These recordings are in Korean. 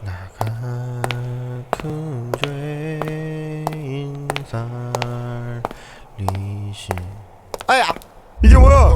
나 같은 죄인 살리신. 아야! 이게 뭐야?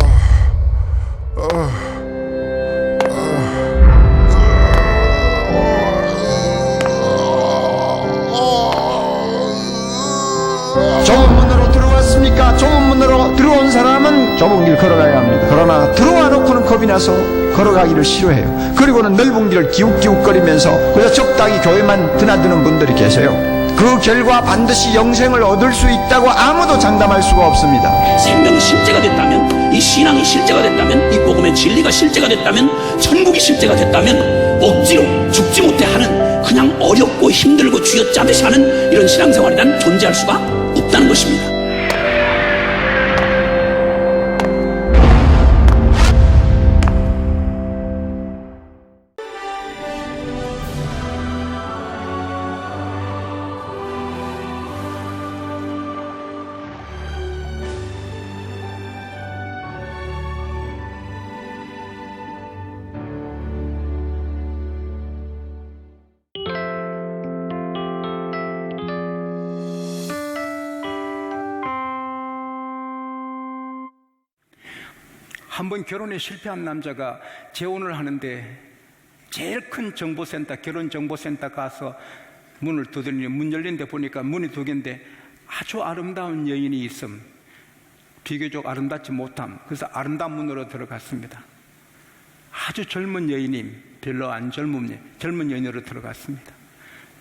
좁은 문으로 들어왔습니까? 좁은 문으로 들어온 사람은 좁은 길 걸어가야 합니다. 그러나 들어와 놓고는 겁이 나서 걸어가기를 싫어해요. 그리고는 넓은 길을 기웃기웃거리면서 그래서 적당히 교회만 드나드는 분들이 계세요. 그 결과 반드시 영생을 얻을 수 있다고 아무도 장담할 수가 없습니다. 생명이 실제가 됐다면, 이 신앙이 실제가 됐다면, 이 복음의 진리가 실제가 됐다면, 천국이 실제가 됐다면 억지로 죽지 못해 하는, 그냥 어렵고 힘들고 쥐어짜듯이 하는 이런 신앙생활이란 존재할 수가 없다는 것입니다. 한번 결혼에 실패한 남자가 재혼을 하는데 제일 큰 정보센터, 결혼정보센터 가서 문을 두드리니 문 열린 데 보니까 문이 두 개인데 아주 아름다운 여인이 있음, 비교적 아름답지 못함. 그래서 아름다운 문으로 들어갔습니다. 아주 젊은 여인이, 별로 안 젊은 여인으로 들어갔습니다.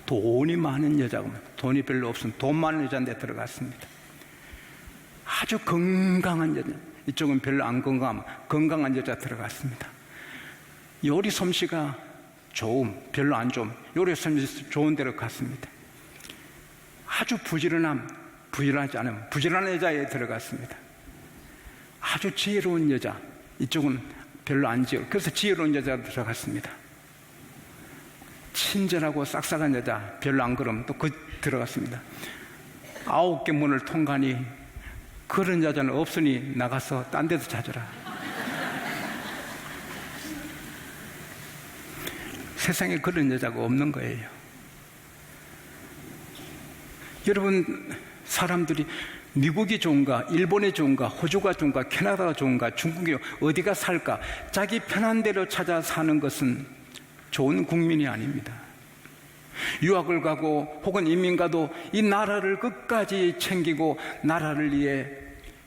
돈이 많은 여자고, 돈이 별로 없음 돈 많은 여자인데 들어갔습니다. 아주 건강한 여자, 이쪽은 별로 안 건강한 여자 들어갔습니다. 요리 솜씨가 별로 안 좋음, 요리 솜씨 좋은 데로 갔습니다. 아주 부지런하지 않음, 부지런한 여자에 들어갔습니다. 아주 지혜로운 여자, 이쪽은 별로 안 지혜로워, 그래서 지혜로운 여자로 들어갔습니다. 친절하고 싹싹한 여자, 별로 안 그럼 또 들어갔습니다. 9개 문을 통과하니 그런 여자는 없으니 나가서 딴 데서 찾아라. 세상에 그런 여자가 없는 거예요. 여러분, 사람들이 미국이 좋은가, 일본이 좋은가, 호주가 좋은가, 캐나다가 좋은가, 중국이 어디가 살까, 자기 편한 대로 찾아 사는 것은 좋은 국민이 아닙니다. 유학을 가고 혹은 이민 가도 이 나라를 끝까지 챙기고 나라를 위해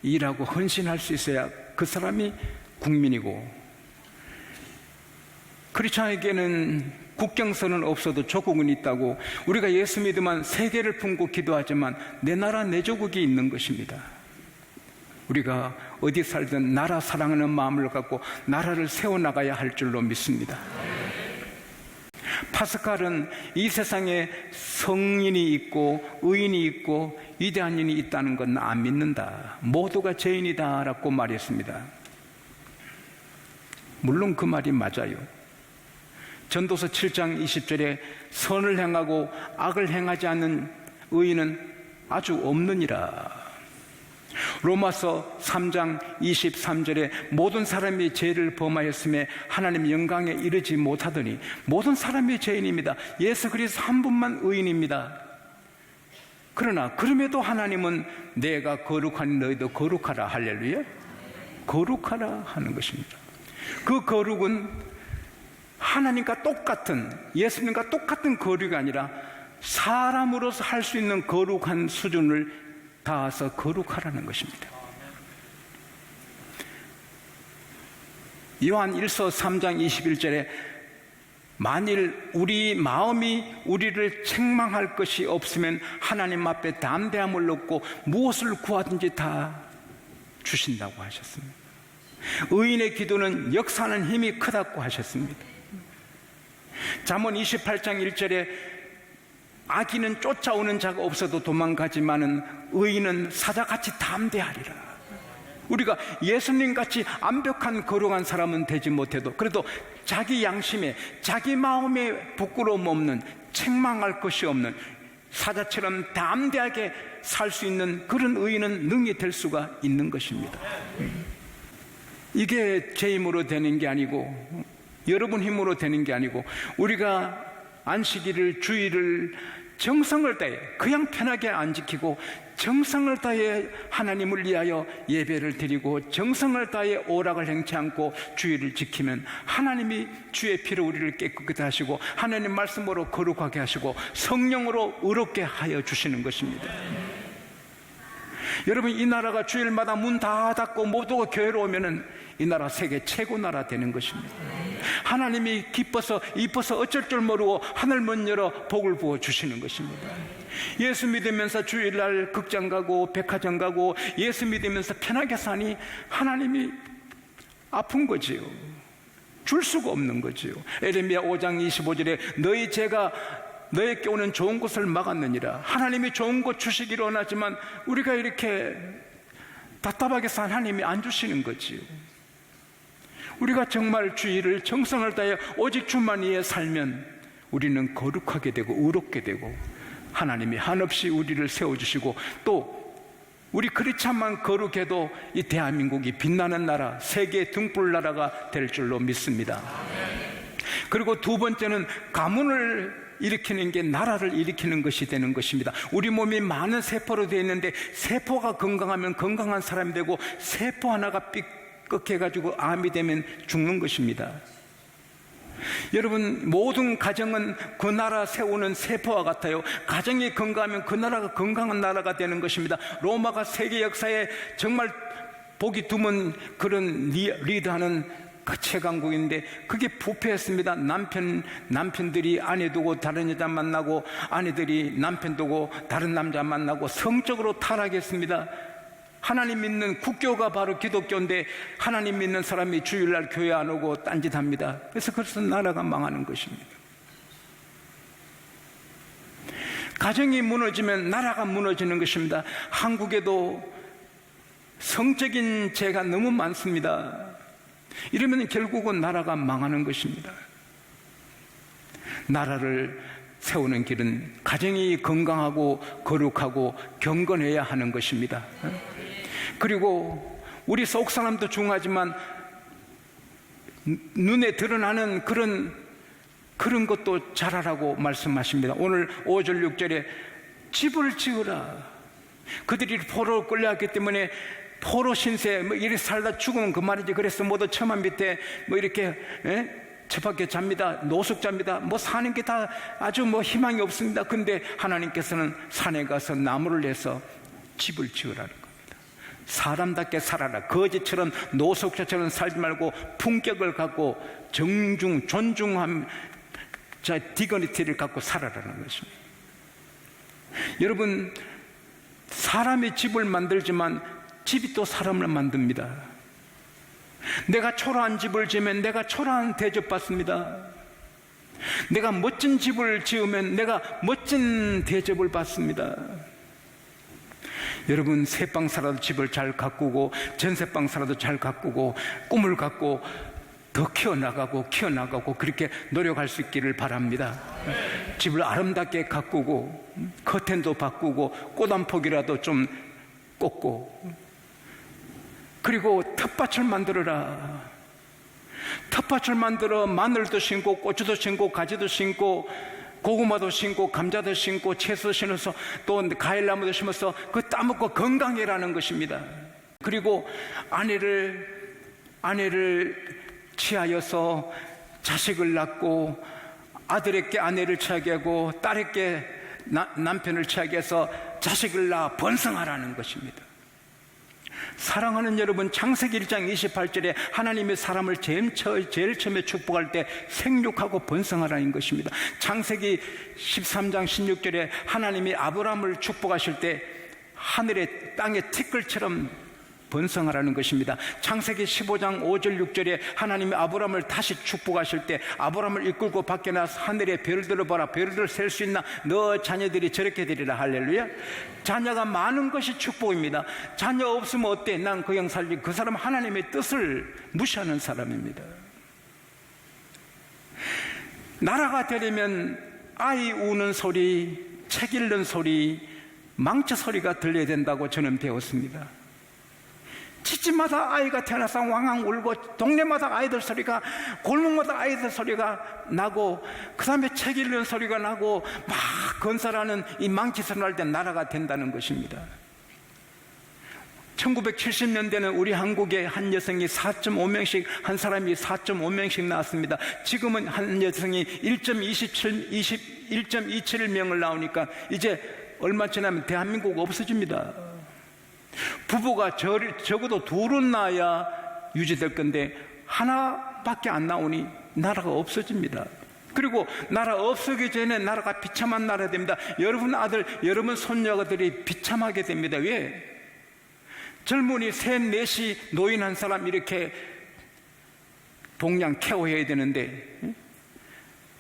일하고 헌신할 수 있어야 그 사람이 국민이고, 크리스찬에게는 국경선은 없어도 조국은 있다고, 우리가 예수 믿으면 세계를 품고 기도하지만 내 나라 내 조국이 있는 것입니다. 우리가 어디 살든 나라 사랑하는 마음을 갖고 나라를 세워나가야 할 줄로 믿습니다. 파스칼은 이 세상에 성인이 있고 의인이 있고 위대한 인이 있다는 건 안 믿는다, 모두가 죄인이다 라고 말했습니다. 물론 그 말이 맞아요. 전도서 7장 20절에 선을 행하고 악을 행하지 않는 의인은 아주 없느니라. 로마서 3장 23절에 모든 사람이 죄를 범하였음에 하나님 영광에 이르지 못하더니, 모든 사람이 죄인입니다. 예수 그리스도 한 분만 의인입니다. 그러나 그럼에도 하나님은 내가 거룩하니 너희도 거룩하라, 할렐루야, 거룩하라 하는 것입니다. 그 거룩은 하나님과 똑같은, 예수님과 똑같은 거룩이 아니라 사람으로서 할 수 있는 거룩한 수준을 닿아서 거룩하라는 것입니다. 요한 1서 3장 21절에 만일 우리 마음이 우리를 책망할 것이 없으면 하나님 앞에 담대함을 얻고 무엇을 구하든지 다 주신다고 하셨습니다. 의인의 기도는 역사하는 힘이 크다고 하셨습니다. 잠언 28장 1절에 악인은 쫓아오는 자가 없어도 도망가지만은 의인은 사자같이 담대하리라. 우리가 예수님같이 완벽한 거룩한 사람은 되지 못해도 그래도 자기 양심에, 자기 마음에 부끄러움 없는, 책망할 것이 없는, 사자처럼 담대하게 살 수 있는 그런 의인은 능히 될 수가 있는 것입니다. 이게 제 힘으로 되는 게 아니고, 여러분 힘으로 되는 게 아니고, 우리가 안식일을, 주일을 정성을 다해 그냥 편하게 안 지키고 정성을 다해 하나님을 위하여 예배를 드리고 정성을 다해 오락을 행치 않고 주일을 지키면 하나님이 주의 피로 우리를 깨끗하게 하시고 하나님 말씀으로 거룩하게 하시고 성령으로 의롭게 하여 주시는 것입니다. 여러분, 이 나라가 주일마다 문 다 닫고 모두가 교회로 오면은 이 나라 세계 최고 나라 되는 것입니다. 하나님이 기뻐서 이뻐서 어쩔 줄 모르고 하늘 문 열어 복을 부어 주시는 것입니다. 예수 믿으면서 주일날 극장 가고 백화점 가고 예수 믿으면서 편하게 사니 하나님이 아픈 거지요. 줄 수가 없는 거지요. 에레미야 5장 25절에 너희 죄가 너에게 오는 좋은 것을 막았느니라. 하나님이 좋은 것 주시기를 원하지만 우리가 이렇게 답답하게 산 하나님이 안 주시는 거지요. 우리가 정말 주의를 정성을 다해 오직 주만 위해 살면 우리는 거룩하게 되고 의롭게 되고 하나님이 한없이 우리를 세워주시고 또 우리 그리참만 거룩해도 이 대한민국이 빛나는 나라, 세계 등불 나라가 될 줄로 믿습니다. 그리고 두 번째는 가문을 일으키는 게 나라를 일으키는 것이 되는 것입니다. 우리 몸이 많은 세포로 되어 있는데 세포가 건강하면 건강한 사람이 되고 세포 하나가 삐끗해가지고 암이 되면 죽는 것입니다. 여러분, 모든 가정은 그 나라 세우는 세포와 같아요. 가정이 건강하면 그 나라가 건강한 나라가 되는 것입니다. 로마가 세계 역사에 정말 보기 드문 그런 리드하는 그 최강국인데 그게 부패했습니다. 남편들이 아내 두고 다른 여자 만나고 아내들이 남편 두고 다른 남자 만나고 성적으로 타락했습니다. 하나님 믿는 국교가 바로 기독교인데 하나님 믿는 사람이 주일날 교회 안 오고 딴짓합니다. 그래서 나라가 망하는 것입니다. 가정이 무너지면 나라가 무너지는 것입니다. 한국에도 성적인 죄가 너무 많습니다. 이러면 결국은 나라가 망하는 것입니다. 나라를 세우는 길은 가정이 건강하고 거룩하고 경건해야 하는 것입니다. 그리고 우리 속 사람도 중요하지만 눈에 드러나는 그런 것도 잘하라고 말씀하십니다. 오늘 5절 6절에 집을 지으라. 그들이 포로로 끌려왔기 때문에 포로 신세 이렇게 살다 죽으면 그 말이지. 그래서 모두 처만 밑에 이렇게 처박혀 잡니다. 노숙자입니다. 사는 게 다 아주 희망이 없습니다. 근데 하나님께서는 산에 가서 나무를 내서 집을 지으라는 겁니다. 사람답게 살아라. 거지처럼 노숙자처럼 살지 말고 품격을 갖고 존중함, 디그니티를 갖고 살아라는 것입니다. 여러분, 사람이 집을 만들지만 집이 또 사람을 만듭니다. 내가 초라한 집을 지으면 내가 초라한 대접받습니다. 내가 멋진 집을 지으면 내가 멋진 대접을 받습니다. 여러분, 새방 살아도 집을 잘 가꾸고 전세방 살아도 잘 가꾸고 꿈을 갖고 더 키워나가고 그렇게 노력할 수 있기를 바랍니다. 집을 아름답게 가꾸고 커튼도 바꾸고 꽃 한 폭이라도 좀 꽂고 그리고 텃밭을 만들어라. 텃밭을 만들어 마늘도 심고 고추도 심고 가지도 심고 고구마도 심고 감자도 심고 채소 심어서 또 과일나무도 심어서 그 따먹고 건강해라는 것입니다. 그리고 아내를 취하여서 자식을 낳고 아들에게 아내를 취하게 하고 딸에게 남편을 취하게 해서 자식을 낳아 번성하라는 것입니다. 사랑하는 여러분, 창세기 1장 28절에 하나님의 사람을 제일 처음에 축복할 때 생육하고 번성하라는 것입니다. 창세기 13장 16절에 하나님이 아브라함을 축복하실 때 하늘의 땅의 티끌처럼 번성하라는 것입니다. 창세기 15장 5절 6절에 하나님이 아브라함을 다시 축복하실 때 아브라함을 이끌고 밖에 나서 하늘의 별들을 봐라. 별들을 셀 수 있나? 너 자녀들이 저렇게 되리라. 할렐루야. 자녀가 많은 것이 축복입니다. 자녀 없으면 어때? 난 그냥 살지. 그 사람 하나님의 뜻을 무시하는 사람입니다. 나라가 되려면 아이 우는 소리, 책 읽는 소리, 망쳐 소리가 들려야 된다고 저는 배웠습니다. 집집마다 아이가 태어나서 왕왕 울고, 동네마다 아이들 소리가, 골목마다 아이들 소리가 나고, 그 다음에 책 읽는 소리가 나고, 막 건설하는 이 망치선을 할 때 나라가 된다는 것입니다. 1970년대는 우리 한국에 한 여성이 4.5명씩, 한 사람이 4.5명씩 낳았습니다. 지금은 한 여성이 1.27명을 낳으니까 이제 얼마 지나면 대한민국 없어집니다. 부부가 적어도 둘은 낳아야 유지될 건데 하나밖에 안 나오니 나라가 없어집니다. 그리고 나라 없어지기 전에 나라가 비참한 나라 됩니다. 여러분 아들, 여러분 손녀들이 비참하게 됩니다. 왜? 젊은이 셋, 넷이 노인 한 사람 이렇게 동양 케어해야 되는데,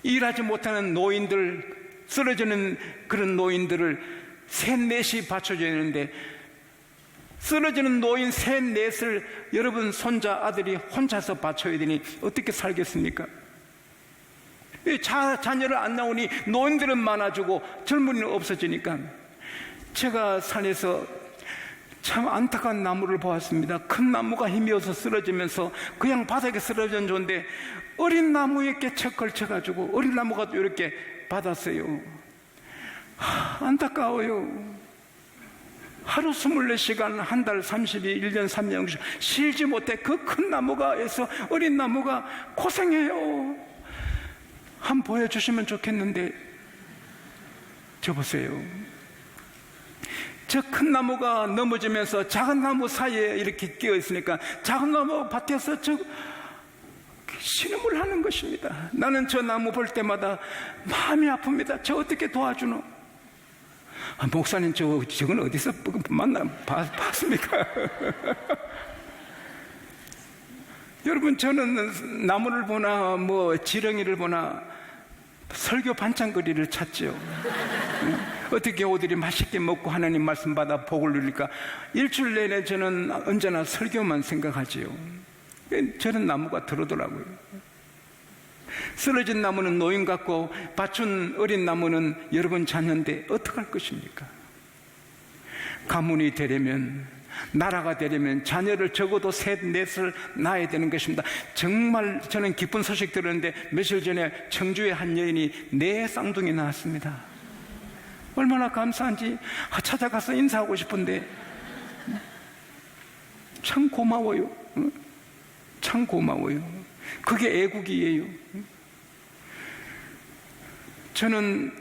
일하지 못하는 노인들, 쓰러지는 그런 노인들을 셋, 넷이 받쳐줘야 되는데, 쓰러지는 노인 셋, 넷을 여러분 손자, 아들이 혼자서 받쳐야 되니 어떻게 살겠습니까? 자녀를 안 나오니 노인들은 많아지고 젊은이는 없어지니까. 제가 산에서 참 안타까운 나무를 보았습니다. 큰 나무가 힘이 어서 쓰러지면서 그냥 바닥에 쓰러진 존데 어린 나무에 깨쳐 걸쳐가지고 어린 나무가 이렇게 받았어요. 안타까워요. 하루 24시간, 한 달 30일, 1년 3년 쉬지 못해 그 큰 나무가에서 어린 나무가 고생해요. 한번 보여주시면 좋겠는데, 저 보세요. 저 큰 나무가 넘어지면서 작은 나무 사이에 이렇게 끼어 있으니까 작은 나무 밭에서 저 신음을 하는 것입니다. 나는 저 나무 볼 때마다 마음이 아픕니다. 저 어떻게 도와주노? 목사님, 저건 어디서 봤습니까? 여러분, 저는 나무를 보나 지렁이를 보나 설교 반찬거리를 찾죠. 어떻게 오들이 맛있게 먹고 하나님 말씀 받아 복을 누릴까? 일주일 내내 저는 언제나 설교만 생각하지요. 저는 나무가 들어오더라고요. 쓰러진 나무는 노인 같고 받춘 어린 나무는 여러분 자녀인데 어떡할 것입니까? 가문이 되려면, 나라가 되려면 자녀를 적어도 셋, 넷을 낳아야 되는 것입니다. 정말 저는 기쁜 소식 들었는데 며칠 전에 청주의 한 여인이 4 쌍둥이 낳았습니다. 얼마나 감사한지 찾아가서 인사하고 싶은데 참 고마워요. 참 고마워요. 그게 애국이에요. 저는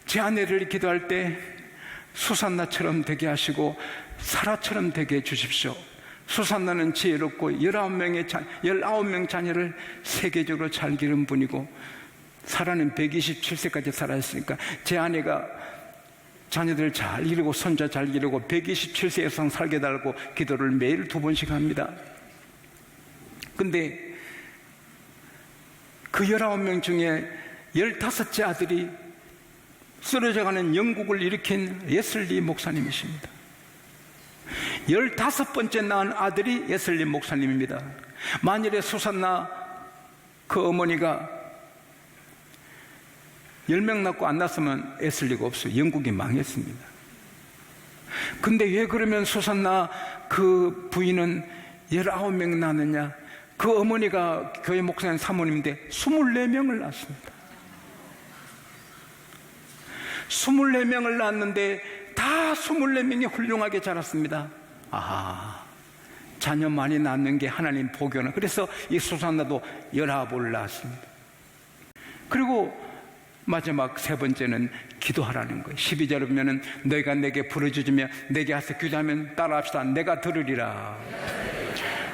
제 아내를 기도할 때 수산나처럼 되게 하시고 사라처럼 되게 해주십시오. 수산나는 지혜롭고 19명 자녀를 세계적으로 잘 기른 분이고, 사라는 127세까지 살았으니까 제 아내가 자녀들 잘 기르고 손자 잘 기르고 127세 이상 살게 달고 기도를 매일 2번씩 합니다. 근데 그 19명 중에 15째 아들이 쓰러져가는 영국을 일으킨 예슬리 목사님이십니다. 15번째 낳은 아들이 예슬리 목사님입니다. 만일에 수산나 그 어머니가 10명 낳고 안 낳았으면 예슬리가 없어요. 영국이 망했습니다. 근데 왜 그러면 수산나 그 부인은 19명 낳느냐? 그 어머니가 교회 목사님 사모님인데 24명을 낳았습니다. 24명을 낳았는데 다 24명이 훌륭하게 자랐습니다. 자녀 많이 낳는 게 하나님 복이구나. 그래서 이 수산나도 19을 낳았습니다. 그리고 마지막 3번째는 기도하라는 거예요. 12절에 보면은 너희가 내게 부르짖으며 내게 와서 기도하면 따라합시다. 내가 들으리라.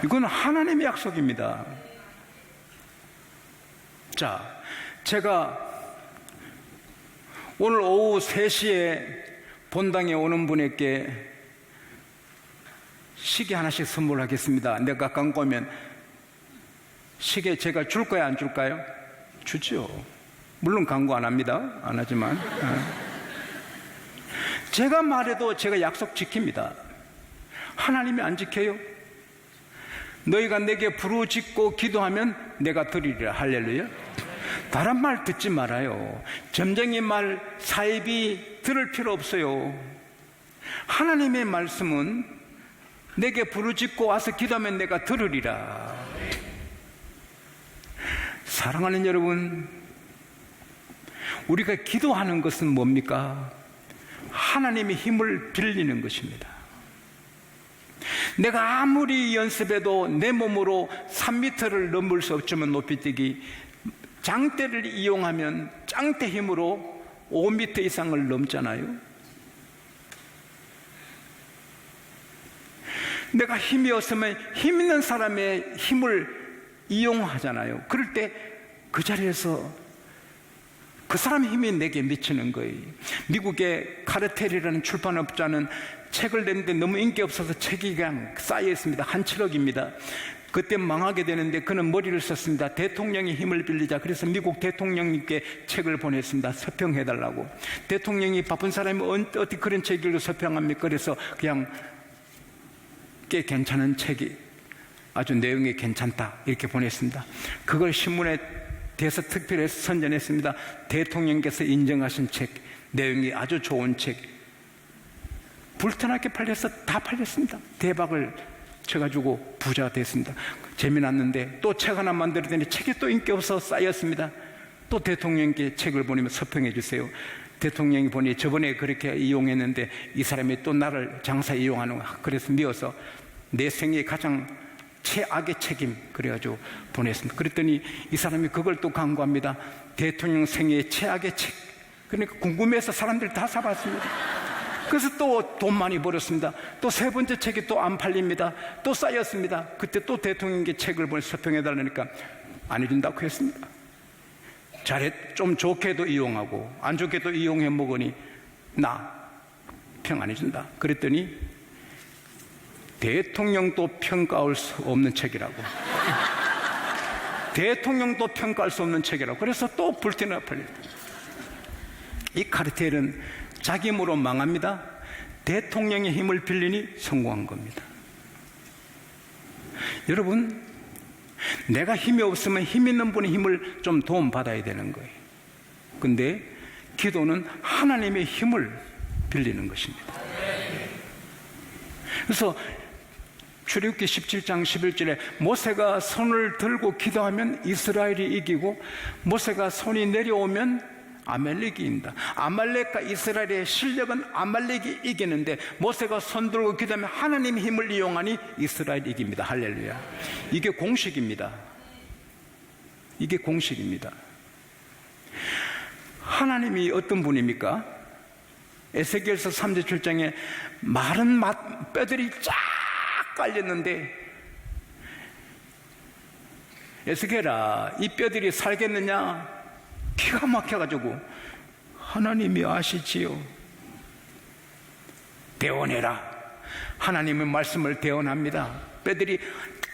이건 하나님의 약속입니다. 자, 제가 오늘 오후 3시에 본당에 오는 분에게 시계 하나씩 선물하겠습니다. 내가 갖고 오면 시계 제가 줄 거야, 안 줄까요? 주죠. 물론 광고 안 합니다. 안 하지만. 제가 말해도 제가 약속 지킵니다. 하나님이 안 지켜요? 너희가 내게 부르짖고 기도하면 내가 들으리라. 할렐루야. 다른 말 듣지 말아요. 점쟁이 말, 사이비 들을 필요 없어요. 하나님의 말씀은 내게 부르짖고 와서 기도하면 내가 들으리라. 사랑하는 여러분, 우리가 기도하는 것은 뭡니까? 하나님의 힘을 빌리는 것입니다. 내가 아무리 연습해도 내 몸으로 3m를 넘을 수 없지만 높이뛰기, 장대를 이용하면 장대 힘으로 5m 이상을 넘잖아요. 내가 힘이 없으면 힘 있는 사람의 힘을 이용하잖아요. 그럴 때 그 자리에서 그 사람의 힘이 내게 미치는 거예요. 미국의 카르텔이라는 출판업자는 책을 냈는데 너무 인기 없어서 책이 그냥 쌓여 있습니다. 한 7억입니다. 그때 망하게 되는데 그는 머리를 썼습니다. 대통령의 힘을 빌리자. 그래서 미국 대통령님께 책을 보냈습니다. 서평해달라고. 대통령이 바쁜 사람이 어떻게 그런 책을 서평합니까? 그래서 그냥 꽤 괜찮은 책이, 아주 내용이 괜찮다, 이렇게 보냈습니다. 그걸 신문에 대서특필해서 선전했습니다. 대통령께서 인정하신 책, 내용이 아주 좋은 책. 불타나게 팔려서 다 팔렸습니다. 대박을 쳐가지고 부자가 됐습니다. 재미났는데 또 책 하나 만들었더니 책이 또 인기 없어서 쌓였습니다. 또 대통령께 책을 보내면 서평해 주세요. 대통령이 보니 저번에 그렇게 이용했는데 이 사람이 또 나를 장사 이용하는 거야. 그래서 미워서 내 생애 가장 최악의 책임, 그래가지고 보냈습니다. 그랬더니 이 사람이 그걸 또 광고합니다. 대통령 생애의 최악의 책. 그러니까 궁금해서 사람들이 다 사봤습니다. 그래서 또 돈 많이 벌었습니다. 또 세 번째 책이 또 안 팔립니다. 또 쌓였습니다. 그때 또 대통령께 책을 보내서 서평해달라니까 안 해준다고 했습니다. 좀 좋게도 이용하고 안 좋게도 이용해 먹으니 나 평 안 해준다. 그랬더니 대통령도 평가할 수 없는 책이라고. 대통령도 평가할 수 없는 책이라고. 그래서 또 불티나 팔렸다. 이 카르텔은 자기 힘으로 망합니다. 대통령의 힘을 빌리니 성공한 겁니다. 여러분, 내가 힘이 없으면 힘 있는 분의 힘을 좀 도움받아야 되는 거예요. 근데 기도는 하나님의 힘을 빌리는 것입니다. 그래서 출애굽기 17장 11절에 모세가 손을 들고 기도하면 이스라엘이 이기고 모세가 손이 내려오면 아말렉이 이긴다. 아말렉과 이스라엘의 실력은 아말렉이 이기는데 모세가 손 들고 기도하면 하나님의 힘을 이용하니 이스라엘이 이깁니다. 할렐루야. 이게 공식입니다. 이게 공식입니다. 하나님이 어떤 분입니까? 에스겔서 37장에 마른 뼈들이 쫙 깔렸는데 에스겔아, 이 뼈들이 살겠느냐? 기가 막혀가지고 하나님이 아시지요. 대언해라. 하나님의 말씀을 대언합니다. 뼈들이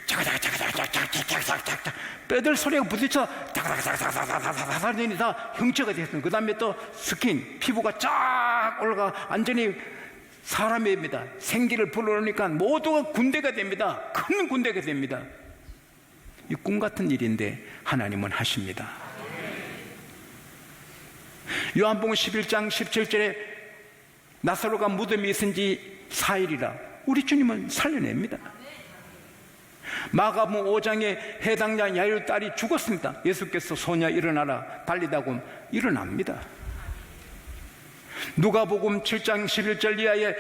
자가자가자가자가자가자가자가 뼈들 소리가 부딪혀 자가자가자가자가자가자가 다 형체가 됐습니다. 그 다음에 또 스킨, 피부가 쫙 올라가 완전히 사람입니다. 생기를 불어넣으니까 모두가 군대가 됩니다. 큰 군대가 됩니다. 이 꿈 같은 일인데 하나님은 하십니다. 요한복음 11장 17절에 나사로가 무덤에 있은 지 4일이라 우리 주님은 살려냅니다. 마가복음 5장에 해당자 야이로 딸이 죽었습니다. 예수께서 소녀 일어나라 달리다고 일어납니다. 누가복음 7장 11절 이하에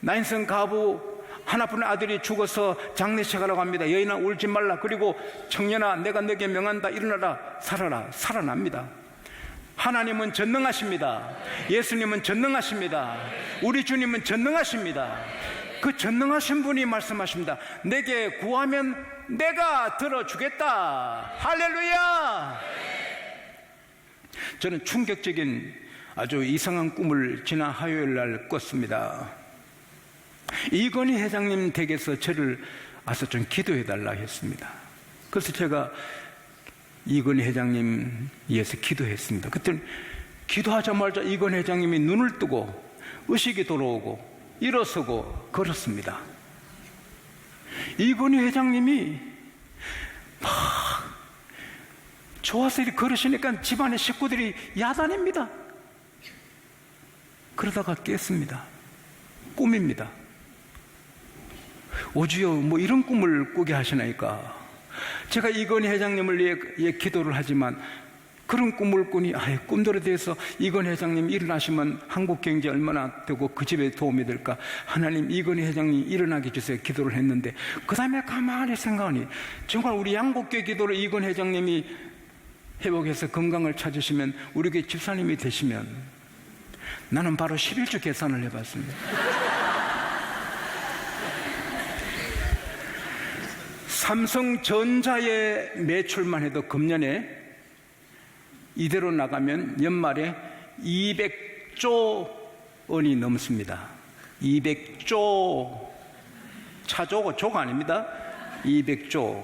나인성 가부 하나뿐인 아들이 죽어서 장례식하라고 합니다. 여인아 울지 말라. 그리고 청년아 내가 너에게 명한다. 일어나라 살아라. 살아납니다. 하나님은 전능하십니다. 예수님은 전능하십니다. 우리 주님은 전능하십니다. 그 전능하신 분이 말씀하십니다. 내게 구하면 내가 들어주겠다. 할렐루야. 저는 충격적인 아주 이상한 꿈을 지난 화요일 날 꿨습니다. 이건희 회장님 댁에서 저를 와서 좀 기도해달라 했습니다. 그래서 제가 이건희 회장님 위해서 기도했습니다. 그때 기도하자마자 이건희 회장님이 눈을 뜨고 의식이 돌아오고 일어서고 걸었습니다. 이건희 회장님이 막 좋아서 이렇게 걸으시니까 집안의 식구들이 야단입니다. 그러다가 깼습니다. 꿈입니다. 오주여 뭐 이런 꿈을 꾸게 하시나이까. 제가 이건희 회장님을 위해 기도를 하지만 그런 꿈을 꾸니 꿈들에 대해서 이건희 회장님 일어나시면 한국 경제 얼마나 되고 그 집에 도움이 될까. 하나님 이건희 회장님 일어나게 해주세요 기도를 했는데 그 다음에 가만히 생각하니 정말 우리 양곡교회 기도로 이건희 회장님이 회복해서 건강을 찾으시면 우리 교회 집사님이 되시면 나는 바로 11주 계산을 해봤습니다. 삼성전자의 매출만 해도 금년에 이대로 나가면 연말에 200조 원이 넘습니다. 200조, 차조고 조가 아닙니다. 200조.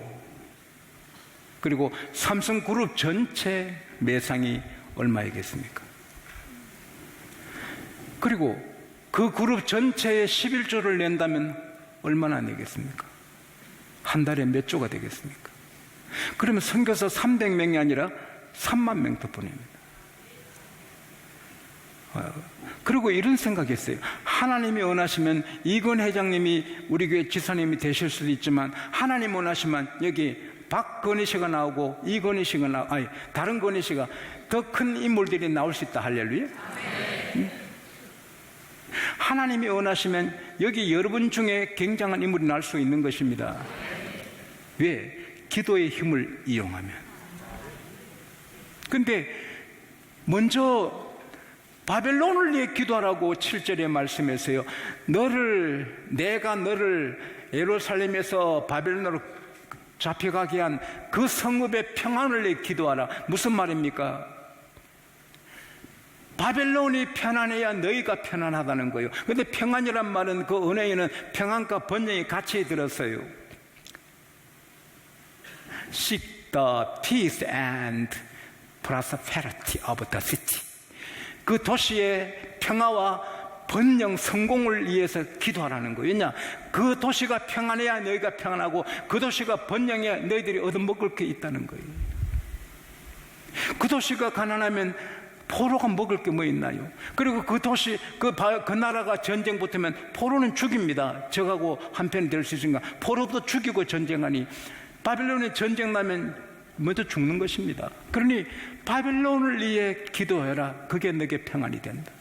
그리고 삼성그룹 전체 매상이 얼마이겠습니까? 그리고 그 그룹 전체에 11조를 낸다면 얼마나 내겠습니까? 한 달에 몇 조가 되겠습니까? 그러면 선교사 300명이 아니라 3만 명 더 보냅니다. 그리고 이런 생각했어요. 하나님이 원하시면 이건 회장님이 우리 교회 지사님이 되실 수도 있지만 하나님 원하시면 여기 박건희 씨가 나오고 이건희 씨가 나오고 다른 건희 씨가 더 큰 인물들이 나올 수 있다. 할렐루야. 하나님이 원하시면 여기 여러분 중에 굉장한 인물이 날 수 있는 것입니다. 왜? 기도의 힘을 이용하면. 근데 먼저 바벨론을 위해 기도하라고 7절에 말씀했어요. 내가 너를 예루살렘에서 바벨론으로 잡혀가게 한 그 성읍의 평안을 위해 기도하라. 무슨 말입니까? 바벨론이 편안해야 너희가 편안하다는 거예요. 근데 평안이란 말은 그 언어에는 평안과 번영이 같이 들었어요. Seek the peace and prosperity of the city. 그 도시의 평화와 번영 성공을 위해서 기도하라는 거예요. 왜냐? 그 도시가 평안해야 너희가 평안하고 그 도시가 번영해야 너희들이 얻어먹을 게 있다는 거예요. 그 도시가 가난하면 포로가 먹을 게 뭐 있나요? 그리고 그 도시, 그 나라가 전쟁 붙으면 포로는 죽입니다. 적하고 한편 될 수 있으니까 포로도 죽이고 전쟁하니 바벨론에 전쟁 나면 먼저 죽는 것입니다. 그러니 바벨론을 위해 기도해라. 그게 너에게 평안이 된다.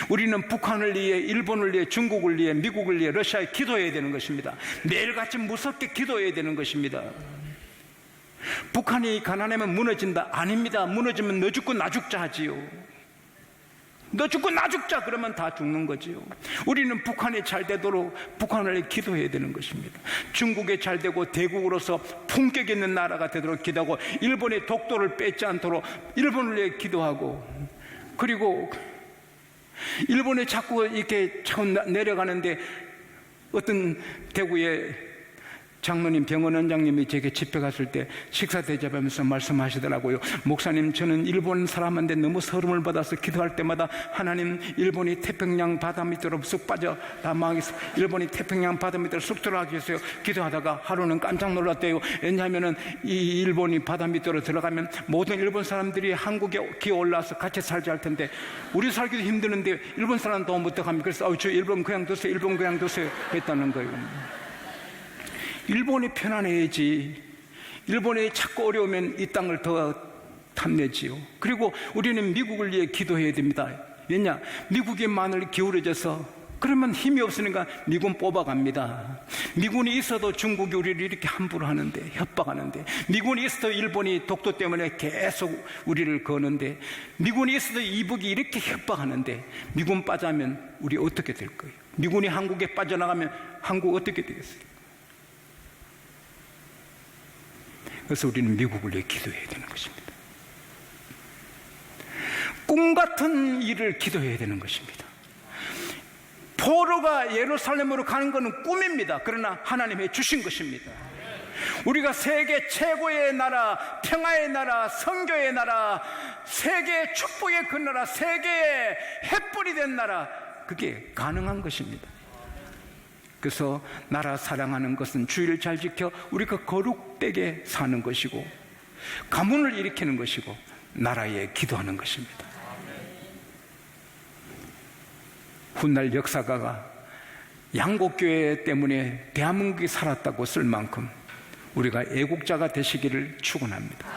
우리는 북한을 위해, 일본을 위해, 중국을 위해, 미국을 위해, 러시아에 기도해야 되는 것입니다. 매일같이 무섭게 기도해야 되는 것입니다. 북한이 가난하면 무너진다? 아닙니다. 무너지면 너 죽고 나 죽자 하지요. 너 죽고 나 죽자 그러면 다 죽는 거지요. 우리는 북한이 잘 되도록 북한을 위해 기도해야 되는 것입니다. 중국이 잘 되고 대국으로서 품격 있는 나라가 되도록 기도하고 일본의 독도를 뺏지 않도록 일본을 위해 기도하고 그리고 일본에 자꾸 이렇게 자꾸 내려가는데 어떤 대구의 장로님, 병원 원장님이 제게 집회 갔을 때 식사 대접하면서 말씀하시더라고요. 목사님, 저는 일본 사람한테 너무 서름을 받아서 기도할 때마다 하나님, 일본이 태평양 바다 밑으로 쑥 빠져 다 망해서 일본이 태평양 바다 밑으로 쑥 들어가게 해서요. 기도하다가 하루는 깜짝 놀랐대요. 왜냐하면은 이 일본이 바다 밑으로 들어가면 모든 일본 사람들이 한국에 기어 올라와서 같이 살자 할 텐데 우리 살기도 힘드는데 일본 사람 도움 어떡합니까? 그래서 저 일본 그냥 두세요. 일본 그냥 두세요. 했다는 거예요. 일본이 편안해야지. 일본이 자꾸 어려우면 이 땅을 더 탐내지요. 그리고 우리는 미국을 위해 기도해야 됩니다. 왜냐? 미국이 만일 기울어져서 그러면 힘이 없으니까 미군 뽑아갑니다. 미군이 있어도 중국이 우리를 이렇게 함부로 하는데, 협박하는데, 미군이 있어도 일본이 독도 때문에 계속 우리를 거는데, 미군이 있어도 이북이 이렇게 협박하는데, 미군 빠지면 우리 어떻게 될 거예요? 미군이 한국에 빠져나가면 한국 어떻게 되겠어요? 그래서 우리는 미국을 위해 기도해야 되는 것입니다. 꿈 같은 일을 기도해야 되는 것입니다. 포로가 예루살렘으로 가는 것은 꿈입니다. 그러나 하나님이 주신 것입니다. 우리가 세계 최고의 나라, 평화의 나라, 선교의 나라, 세계의 축복의 그 나라, 세계의 햇불이 된 나라, 그게 가능한 것입니다. 그래서 나라 사랑하는 것은 주의를 잘 지켜 우리가 거룩되게 사는 것이고 가문을 일으키는 것이고 나라에 기도하는 것입니다. 훗날 역사가가 양곡교회 때문에 대한민국이 살았다고 쓸 만큼 우리가 애국자가 되시기를 축원합니다.